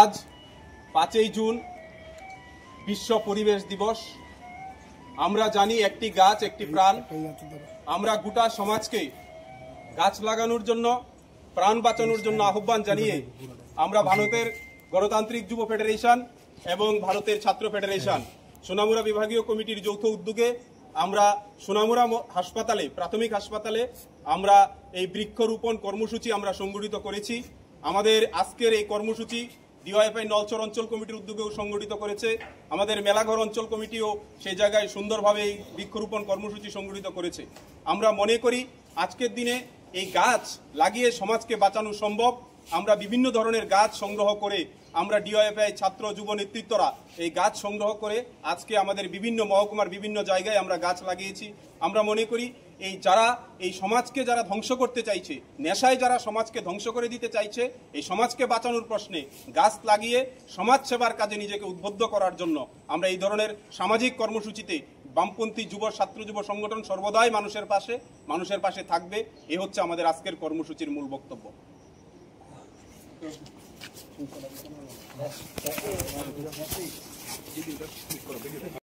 আজ 5ই জুন বিশ্ব পরিবেশ দিবস। আমরা জানি একটি গাছ একটি প্রাণ। আমরা গোটা সমাজকে গাছ লাগানোর জন্য, প্রাণ বাঁচানোর জন্য আহ্বান জানিয়ে আমরা ভারতের গণতান্ত্রিক যুব ফেডারেশন এবং ভারতের ছাত্র ফেডারেশন সোনামুড়া বিভাগীয় কমিটির যৌথ উদ্যোগে আমরা সোনামুড়া হাসপাতালে, প্রাথমিক হাসপাতালে আমরা এই বৃক্ষরোপণ কর্মসূচি আমরা সংগঠিত করেছি। আমাদের আজকের এই কর্মসূচি ডিওয়াইএফআই নলচর অঞ্চল কমিটির উদ্যোগেও সংগঠিত করেছে। আমাদের মেলাঘর অঞ্চল কমিটিও সেই জায়গায় সুন্দরভাবে এই বৃক্ষরোপণ কর্মসূচি সংগঠিত করেছে। আমরা মনে করি আজকের দিনে এই গাছ লাগিয়ে সমাজকে বাঁচানো সম্ভব। আমরা বিভিন্ন ধরনের গাছ সংগ্রহ করে আমরা ডিওয়াইএফআই ছাত্র যুব নেতৃত্বরা এই গাছ সংগ্রহ করে আজকে আমাদের বিভিন্ন মহকুমার বিভিন্ন জায়গায় আমরা গাছ লাগিয়েছি। আমরা মনে করি এই সমাজকে যারা ধ্বংস করতে চাইছে, নেশায় যারা সমাজকে ধ্বংস করে দিতে চাইছে, এই সমাজকে বাঁচানোর প্রশ্নে গাছ লাগিয়ে সমাজ সেবার কাজে নিজেকে উদ্বুদ্ধ করার জন্য আমরা এই ধরনের সামাজিক কর্মসূচিতে বামপন্থী ছাত্র যুব সংগঠন সর্বদাই মানুষের পাশে থাকবে। এ হচ্ছে আমাদের আজকের কর্মসূচির মূল বক্তব্য।